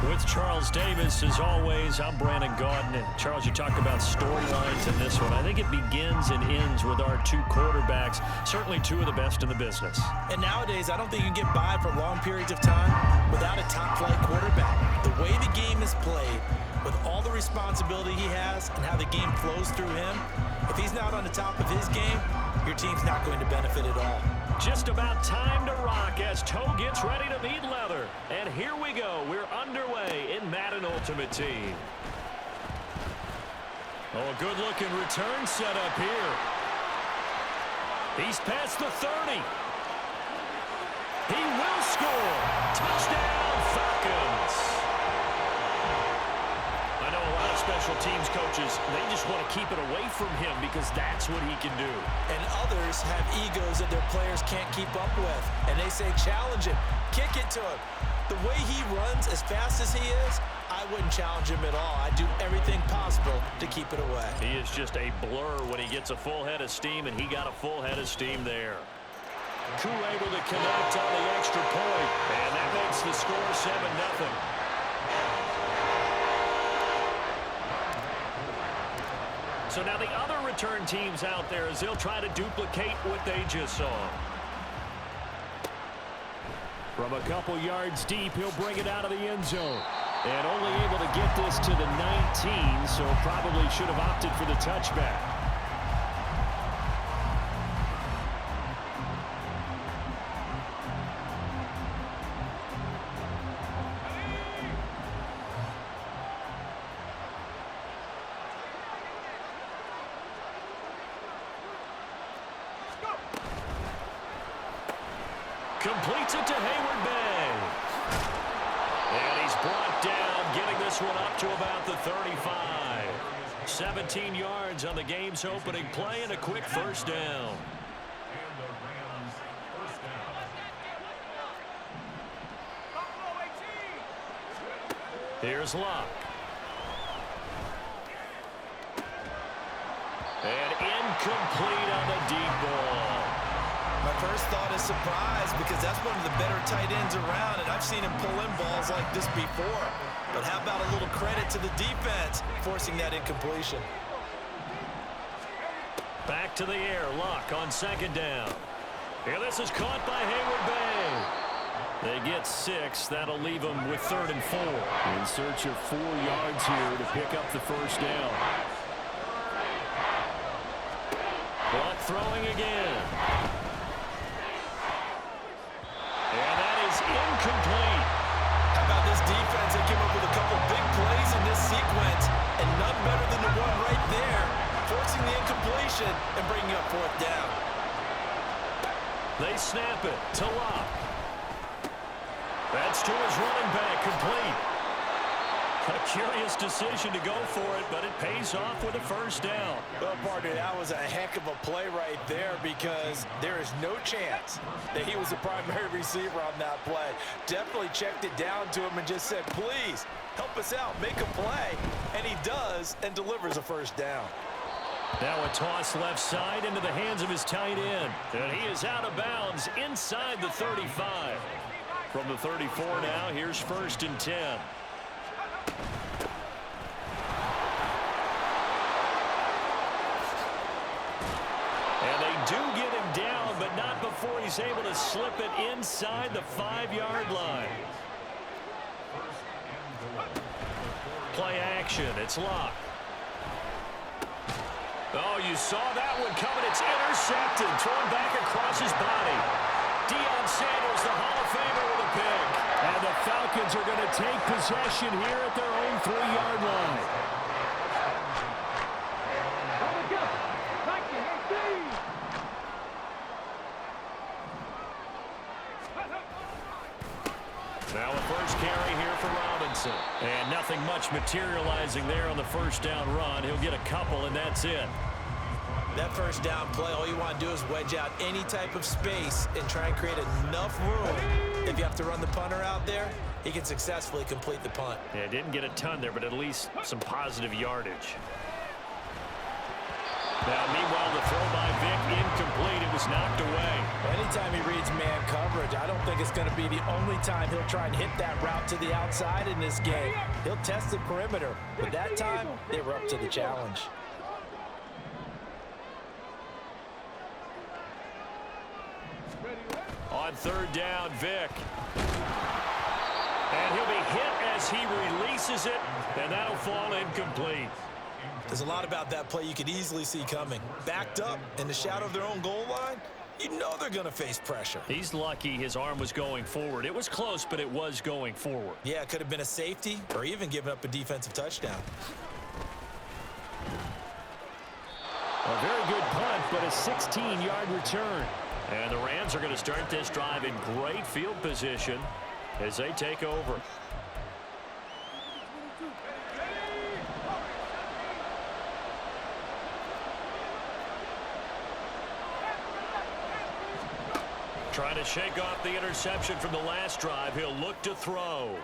With Charles Davis, as always, I'm Brandon Gaudin. And Charles, you talked about storylines in this one. I think it begins and ends with our two quarterbacks, certainly two of the best in the business. And nowadays, I don't think you can get by for long periods of time without a top-flight quarterback. The way the game is played, with all the responsibility he has and how the game flows through him, if he's not on the top of his game, your team's not going to benefit at all. Just about time to rock as Toe gets ready to meet leather. And here we go. We're underway in Madden Ultimate Team. Oh, a good-looking return set up here. He's past the 30. He will score. Touchdown, Falcons. I know a lot of special teams coaches, they just want to keep it away from him because that's what he can do. And others have egos that their players can't keep up with. And they say, challenge him, kick it to him. The way he runs as fast as he is, I wouldn't challenge him at all. I'd do everything possible to keep it away. He is just a blur when he gets a full head of steam, and he got a full head of steam there. Koo able to connect on the extra point, and that makes the score 7-0. So now the other return teams out there as they'll try to duplicate what they just saw. From a couple yards deep, he'll bring it out of the end zone. And only able to get this to the 19, so probably should have opted for the touchback. Completes it to Hayward Bay. And he's brought down, getting this one up to about the 35. 17 yards on the game's opening play and a quick first down. Here's Locke. And incomplete on the deep ball. My first thought is surprise because that's one of the better tight ends around, and I've seen him pull in balls like this before. But how about a little credit to the defense forcing that incompletion? Back to the air, Locke on second down. Here, this is caught by Hayward Bay. They get 6. That'll leave them with 3rd and 4. In search of 4 yards here to pick up the first down. Locke throwing again. And that is incomplete. How about this defense that came up with a couple big plays in this sequence, and none better than the one right there, forcing the incompletion and bringing up 4th down. They snap it to Locke. That's to his running back, complete. A curious decision to go for it, but it pays off with a first down. Well, partner, that was a heck of a play right there because there is no chance that he was the primary receiver on that play. Definitely checked it down to him and just said, please, help us out, make a play. And he does and delivers a first down. Now a toss left side into the hands of his tight end. And he is out of bounds inside the 35. From the 34 now, here's 1st and 10. And they do get him down, but not before he's able to slip it inside the 5-yard line. Play action, it's Locke. Oh, you saw that one coming. It's intercepted, thrown back across his body. Deion Sanders, the Hall of Famer, with a pick. And the Falcons are going to take possession here at their own 3-yard line. Now a first carry here for Robinson. And nothing much materializing there on the first down run. He'll get a couple, and that's it. That first down play, all you want to do is wedge out any type of space and try and create enough room. If you have to run the punter out there, he can successfully complete the punt. Yeah, didn't get a ton there, but at least some positive yardage. Now, meanwhile, the throw by Vic incomplete. It was knocked away. Anytime he reads man coverage, I don't think it's going to be the only time he'll try and hit that route to the outside in this game. He'll test the perimeter, but that time, they were up to the challenge. On third down, Vic. And he'll be hit as he releases it, and that'll fall incomplete. There's a lot about that play you could easily see coming. Backed up in the shadow of their own goal line, you know they're going to face pressure. He's lucky his arm was going forward. It was close, but it was going forward. Yeah, it could have been a safety or even given up a defensive touchdown. A very good punt, but a 16-yard return. And the Rams are going to start this drive in great field position as they take over. Trying to shake off the interception from the last drive. He'll look to throw.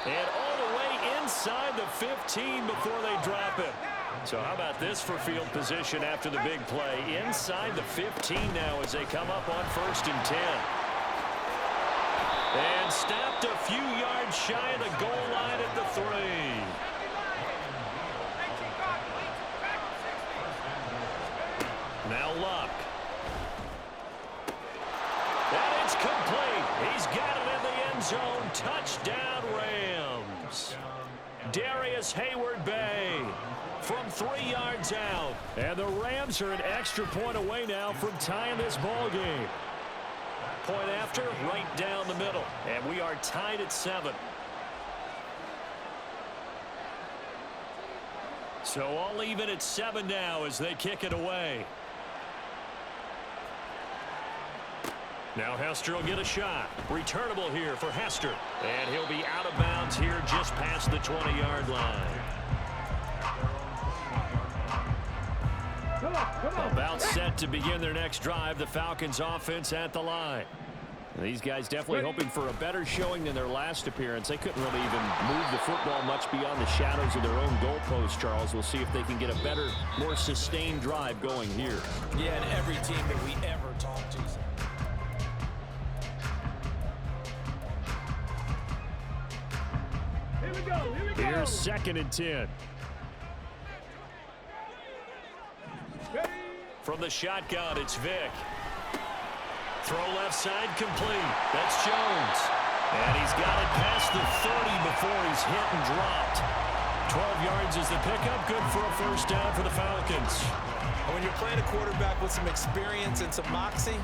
And all the way inside the 15 before they drop it. So how about this for field position after the big play? Inside the 15 now as they come up on 1st and 10. And snapped a few yards shy of the goal line at the 3. Now Luck. And it's complete. He's got it in the end zone. Touchdown, Rams. Darius Hayward-Bay from 3 yards out. And the Rams are an extra point away now from tying this ball game. Point after, right down the middle. And we are tied at 7. So all even at 7 now as they kick it away. Now Hester will get a shot. Returnable here for Hester. And he'll be out of bounds here just past the 20-yard line. About set to begin their next drive. The Falcons offense at the line. These guys definitely hoping for a better showing than their last appearance. They couldn't really even move the football much beyond the shadows of their own goalpost, Charles. We'll see if they can get a better, more sustained drive going here. Yeah, and every team that we ever talk to. Here's 2nd and 10. From the shotgun, it's Vic. Throw left side complete. That's Jones. And he's got it past the 30 before he's hit and dropped. 12 yards is the pickup. Good for a 1st down for the Falcons. When you're playing a quarterback with some experience and some moxie,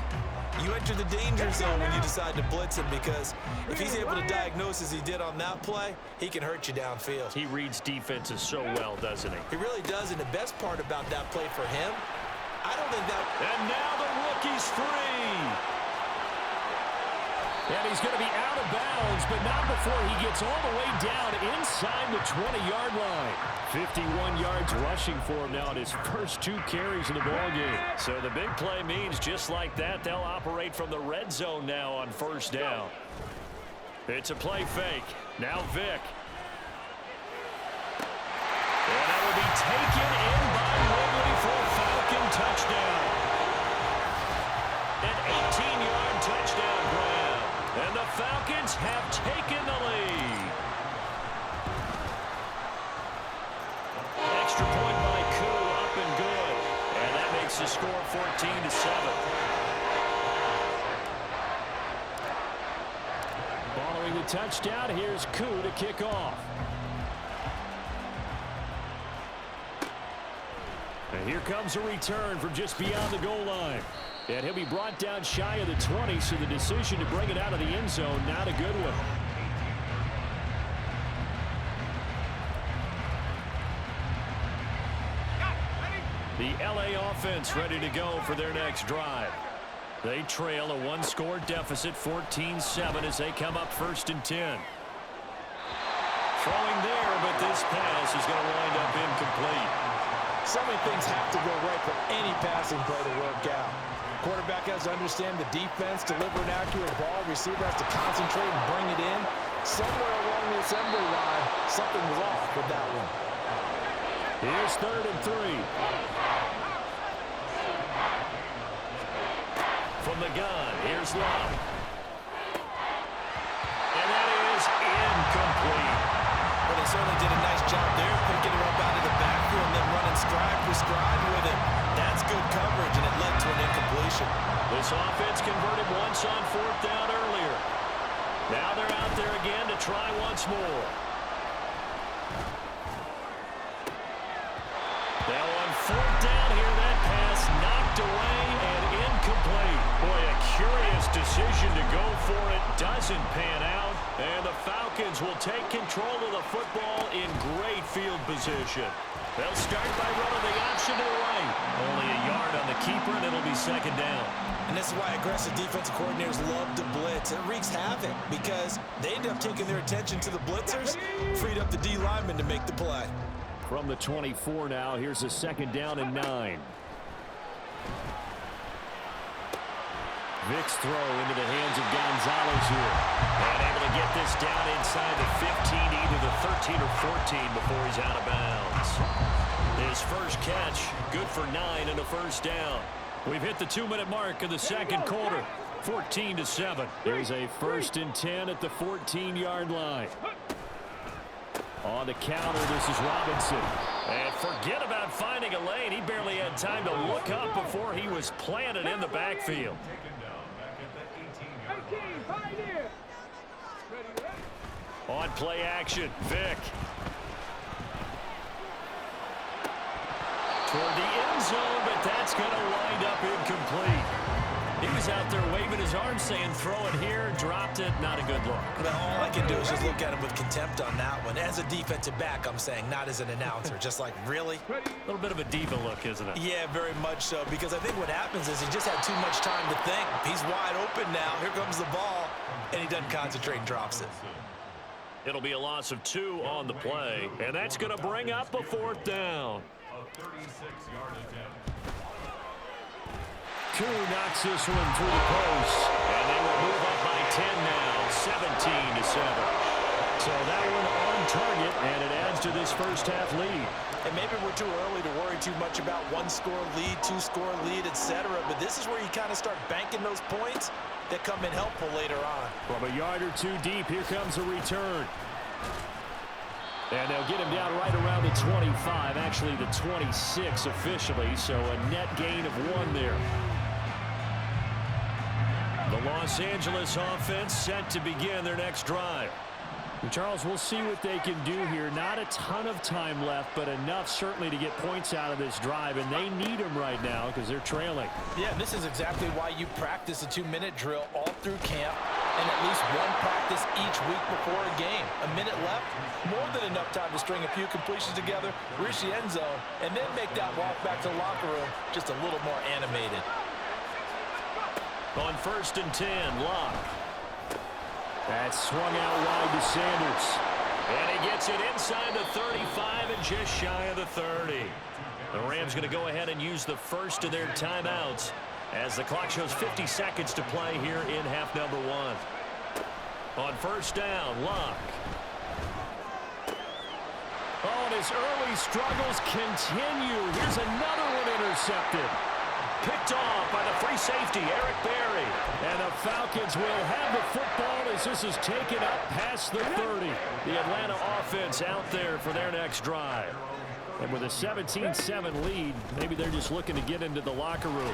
you enter the danger zone when you decide to blitz him, because if he's able to diagnose as he did on that play, he can hurt you downfield. He reads defenses so well, doesn't he? He really does, and the best part about that play for him, I don't think that... And now the rookie's free. And he's going to be out of bounds, but not before he gets all the way down inside the 20-yard line. 51 yards rushing for him now in his first 2 carries in the ballgame. So the big play means just like that, they'll operate from the red zone now on 1st down. It's a play fake. Now Vic. And that will be taken in by Ridley for a Falcon touchdown. An 18-yard touchdown grab. And the Falcons have taken the lead. Extra point by Koo, up and good. And that makes the score 14-7. Following the touchdown, here's Koo to kick off. And here comes a return from just beyond the goal line. And he'll be brought down shy of the 20, so the decision to bring it out of the end zone, not a good one. The LA offense ready to go for their next drive. They trail a 1-score deficit, 14-7, as they come up 1st and 10. Throwing there, but this pass is going to wind up incomplete. So many things have to go right for any passing play to work out. Quarterback has to understand the defense, deliver an accurate ball. Receiver has to concentrate and bring it in. Somewhere along the assembly line, something was off with that one. Here's 3rd and 3. from the gun. Here's Love. And that is incomplete. Well, they certainly did a nice job there, picking her up out of the backfield and then running stride for stride with it. That's good coverage, and it led to an incompletion. This offense converted once on 4th down earlier. Now they're out there again to try once more. Now on 4th down here, that pass knocked away and incomplete. Boy, a curious decision to go for it. Doesn't pan out. And the Falcons will take control of the football in great field position. They'll start by running the option to the right. Only a yard on the keeper, and it'll be 2nd down. And this is why aggressive defensive coordinators love to blitz. It wreaks havoc because they end up taking their attention to the blitzers, freed up the D lineman to make the play. From the 24 now, here's a 2nd down and 9. Vick's throw into the hands of Gonzalez here. And able to get this down inside the 15, either the 13 or 14 before he's out of bounds. His first catch, good for 9 and a 1st down. We've hit the 2-minute mark of the 2nd quarter, 14-7. Here's a 1st and 10 at the 14-yard line. On the counter, this is Robinson. And forget about finding a lane. He barely had time to look up before he was planted in the backfield. On play action, Vick. Toward the end zone, but that's going to wind up incomplete. He was out there waving his arm saying, throw it here, dropped it, not a good look. Well, all I can do is just look at him with contempt on that one. As a defensive back, I'm saying, not as an announcer. Just like, really? A little bit of a diva look, isn't it? Yeah, very much so, because I think what happens is he just had too much time to think. He's wide open now. Here comes the ball, and he doesn't concentrate and drops it. It'll be a loss of 2 on the play, and that's going to bring up a 4th down. A 36-yard attempt. Koo knocks this one through the post, and they will move up by 10 now, 17-7. So that one on target, and it adds to this first half lead. And maybe we're too early to worry too much about 1-score lead, 2-score lead, etc. But this is where you kind of start banking those points that come in helpful later on. From a yard or 2 deep, here comes a return. And they'll get him down right around the 25, actually the 26 officially, so a net gain of 1 there. The Los Angeles offense set to begin their next drive. And Charles, we'll see what they can do here. Not a ton of time left, but enough certainly to get points out of this drive, and they need them right now because they're trailing. Yeah, this is exactly why you practice a 2-minute drill all through camp and at least 1 practice each week before a game. A minute left, more than enough time to string a few completions together, reach the end zone, and then make that walk back to the locker room just a little more animated. On 1st and 10, Locke. That's swung out wide to Sanders. And he gets it inside the 35 and just shy of the 30. The Rams going to go ahead and use the first of their timeouts as the clock shows 50 seconds to play here in half number 1. On 1st down, Locke. Oh, and his early struggles continue. Here's another one intercepted. Picked off by the free safety, Eric Berry. And the Falcons will have the football as this is taken up past the 30. The Atlanta offense out there for their next drive. And with a 17-7 lead, maybe they're just looking to get into the locker room.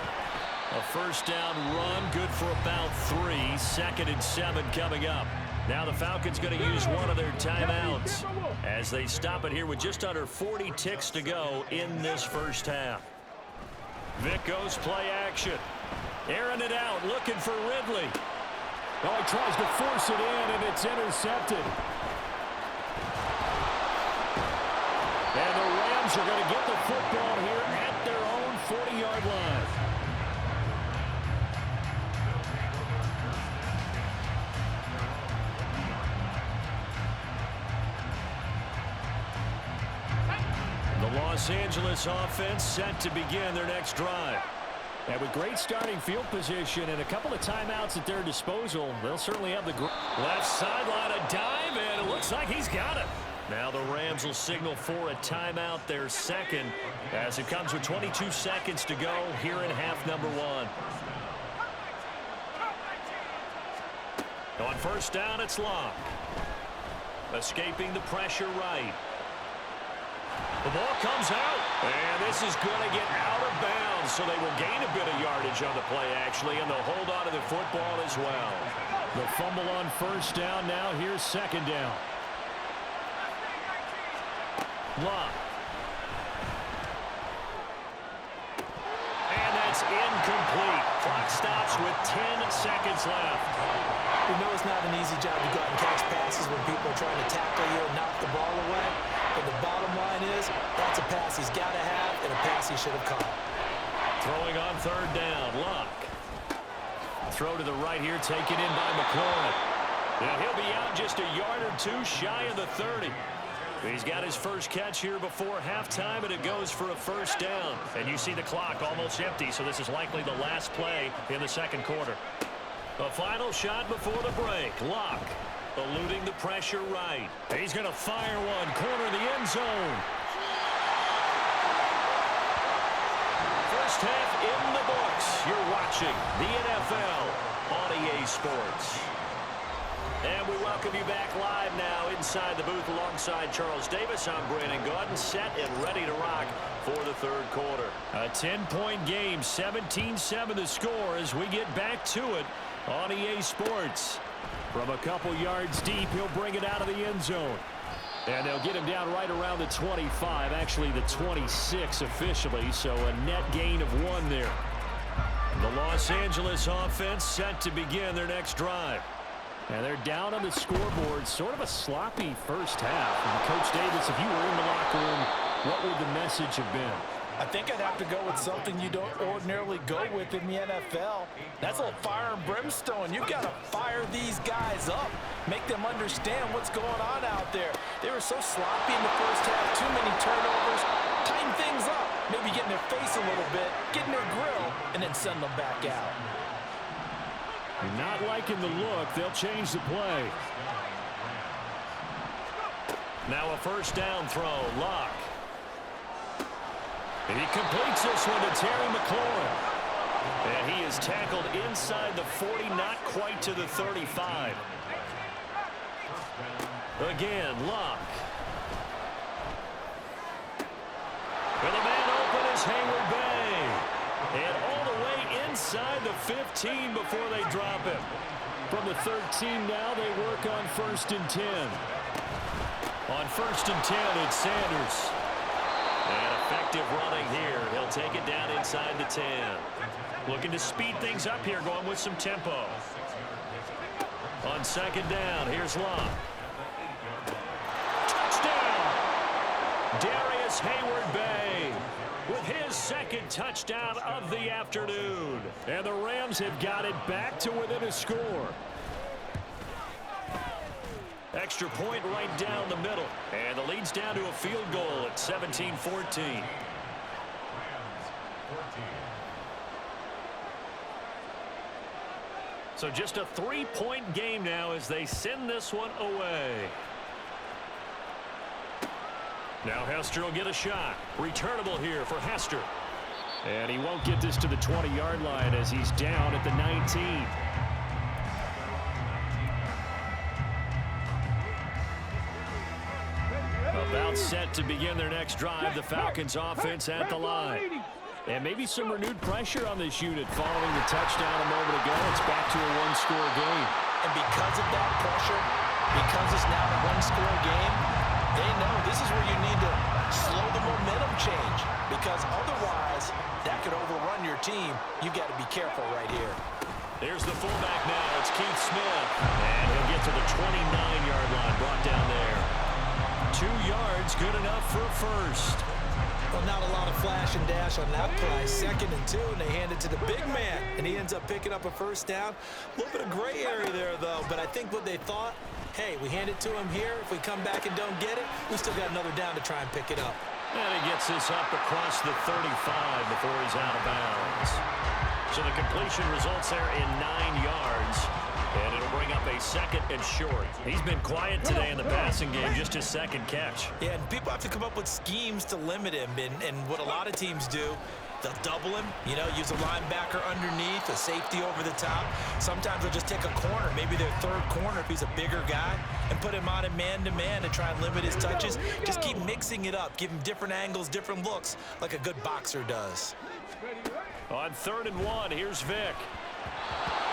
A 1st down run, good for about 3. 2nd and 7 coming up. Now the Falcons going to use one of their timeouts as they stop it here with just under 40 ticks to go in this first half. Vick goes play action. Airing it out, looking for Ridley. Oh, he tries to force it in, and it's intercepted. And the Rams are going to get the football here at their own 40-yard line. The Los Angeles offense set to begin their next drive. And with great starting field position and a couple of timeouts at their disposal, they'll certainly have the left sideline, a dive, and it looks like he's got it. Now the Rams will signal for a timeout, their second, as it comes with 22 seconds to go here in half number 1. On first down, it's Locke. Escaping the pressure right. The ball comes out, and this is going to get out of bounds, so they will gain a bit of yardage on the play, actually, and they'll hold on to the football as well. The fumble on first down. Now here's second down. Locke. And that's incomplete. Clock stops with 10 seconds left. We know it's not an easy job to go out and catch passes when people are trying to tackle you and knock the ball away. But the bottom line is, that's a pass he's got to have and a pass he should have caught. Throwing on third down, Locke. Throw to the right here, taken in by McLaurin. And he'll be out just a yard or two shy of the 30. He's got his first catch here before halftime, and it goes for a first down. And you see the clock almost empty, so this is likely the last play in the second quarter. A final shot before the break. Locke eluding the pressure right. He's going to fire one, corner of the end zone. First half in the books. You're watching the NFL on EA Sports. And we welcome you back live now inside the booth alongside Charles Davis. I'm Brandon Gaudin, set and ready to rock for the third quarter. A 10-point game, 17-7 the score as we get back to it on EA Sports. From a couple yards deep, he'll bring it out of the end zone. And they'll get him down right around the 25, actually the 26 officially, so a net gain of 1 there. The Los Angeles offense set to begin their next drive. And they're down on the scoreboard, sort of a sloppy first half. And Coach Davis, if you were in the locker room, what would the message have been? I think I'd have to go with something you don't ordinarily go with in the NFL. That's a little fire and brimstone. You've got to fire these guys up. Make them understand what's going on out there. They were so sloppy in the first half, too many turnovers. Tighten things up. Maybe get in their face a little bit, get in their grill, and then send them back out. Not liking the look. They'll change the play. Now a first down throw. Locke. And he completes this one to Terry McLaurin. And he is tackled inside the 40, not quite to the 35. Again, Locke. And the man open is Hayward Bay. And all the way inside the 15 before they drop him. From the 13 now, they work on first and 10. On first and 10, it's Sanders. And effective running here. He'll take it down inside the 10. Looking to speed things up here, going with some tempo. On second down, here's Locke. Touchdown! Darius Hayward Bay with his second touchdown of the afternoon. And the Rams have got it back to within a score. Extra point right down the middle. And the lead's down to a field goal at 17-14. So just a 3-point game now as they send this one away. Now Hester will get a shot. Returnable here for Hester. And he won't get this to the 20-yard line as he's down at the 19. About set to begin their next drive. The Falcons offense at the line. And maybe some renewed pressure on this unit following the touchdown a moment ago. It's back to a one-score game. And because of that pressure, because it's now a one-score game, they know this is where you need to slow the momentum change. Because otherwise, that could overrun your team. You've got to be careful right here. Here's the fullback now. It's Keith Smith. And he'll get to the 29-yard line. Brought down there. 2 yards, good enough for a first. Well, not a lot of flash and dash on that play. 2nd and 2, and they hand it to the big man. And he ends up picking up a first down. A little bit of gray area there, though. But I think what they thought, hey, we hand it to him here. If we come back and don't get it, we still got another down to try and pick it up. And he gets this up across the 35 before he's out of bounds. So the completion results there in 9 yards. And it'll bring up a 2nd and short. He's been quiet today in the passing game, just his 2nd catch. Yeah, and people have to come up with schemes to limit him. And what a lot of teams do They'll double him, you know, use a linebacker underneath, a safety over the top. Sometimes they'll just take a corner, maybe their third corner if he's a bigger guy, and put him on a man-to-man to try and limit his touches. Just keep mixing it up, give him different angles, different looks, like a good boxer does. On 3rd and 1, here's Vic.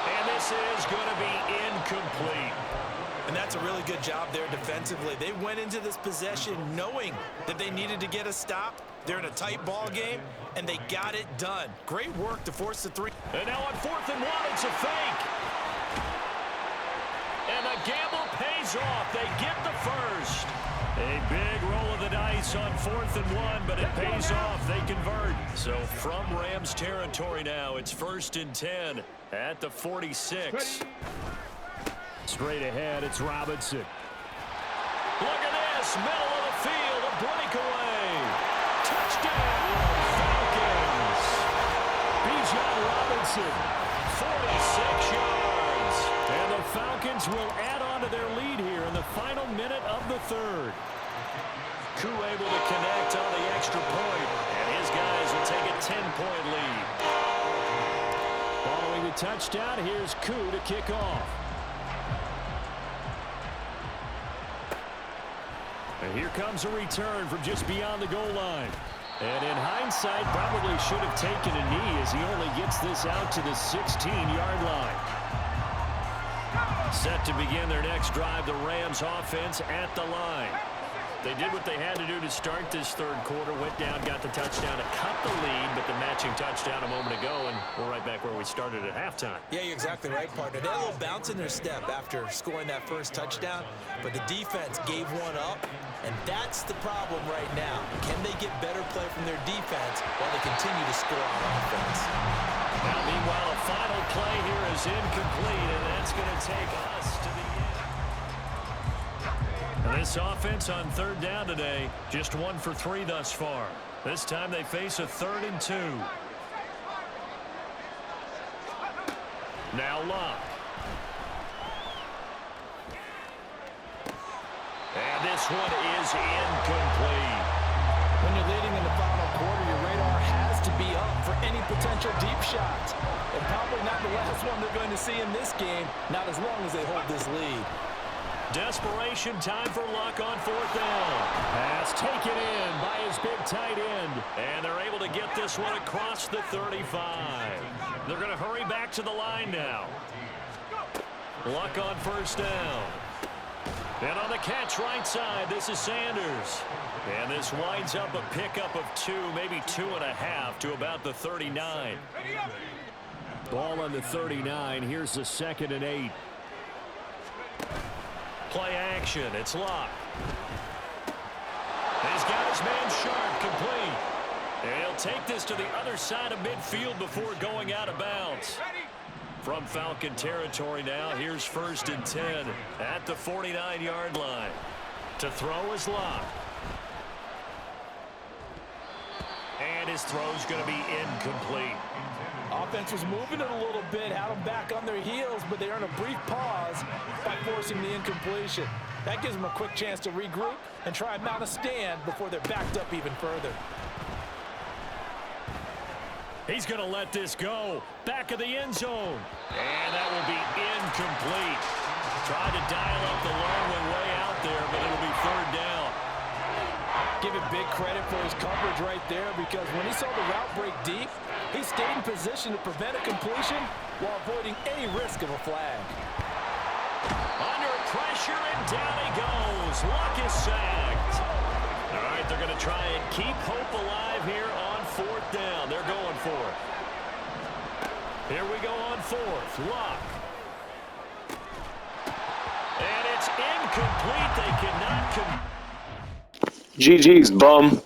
And this is going to be incomplete. And that's a really good job there defensively. They went into this possession knowing that they needed to get a stop. They're in a tight ball game, and they got it done. Great work to force the 3. And now on 4th and 1, it's a fake. And the gamble pays off. They get the first. A big roll of the dice on 4th and 1, but it pays off. They convert. So from Rams territory now, it's 1st and 10 at the 46. Straight ahead, it's Robinson. Look at this, middle of the field, a breakaway. Touchdown, Falcons. Bijan Robinson, 46 yards. And the Falcons will add on to their lead here in the final minute of the 3rd. Koo able to connect on the extra point, and his guys will take a 10-point lead. Following the touchdown, here's Koo to kick off. And here comes a return from just beyond the goal line. And in hindsight, probably should have taken a knee as he only gets this out to the 16-yard line. Set to begin their next drive, the Rams offense at the line. They did what they had to do to start this 3rd quarter, went down, got the touchdown to cut the lead, but the matching touchdown a moment ago, and we're right back where we started at halftime. Yeah, you're exactly right, partner. They had a little bounce in their step after scoring that first touchdown, but the defense gave one up, and that's the problem right now. Can they get better play from their defense while they continue to score on offense? Now, meanwhile, a final play here is incomplete, and that's going to take us to the end. And this offense on 3rd down today, just 1 for 3 thus far. This time they face a 3rd and 2. Now Locke. And this one is incomplete. When you're leading in the final quarter, your radar has to be up for any potential deep shots. And probably not the last one they're going to see in this game, not as long as they hold this lead. Desperation time for Luck on 4th down. Pass taken in by his big tight end. And they're able to get this one across the 35. They're going to hurry back to the line now. Luck on 1st down. And on the catch right side, this is Sanders. And this winds up a pickup of 2, maybe 2.5 to about the 39. Ball on the 39. Here's the 2nd and 8. Play action. It's Locke. He's got his man Sharp complete. And he'll take this to the other side of midfield before going out of bounds. From Falcon territory now, here's 1st and 10 at the 49-yard line. To throw is Locke. And his throw's going to be incomplete. Offense was moving it a little bit, had them back on their heels, but they earned a brief pause by forcing the incompletion. That gives them a quick chance to regroup and try and mount a stand before they're backed up even further. He's going to let this go. Back of the end zone. And that will be incomplete. Tried to dial up the long way out there, but it'll be 3rd down. Give it big credit for his coverage right there, because when he saw the route break deep, he stayed in position to prevent a completion while avoiding any risk of a flag. Under pressure, and down he goes. Luck is sacked. All right, they're going to try and keep hope alive here on 4th down. They're going for it. Here we go on 4th. Luck. And it's incomplete. They cannot GG's, bum.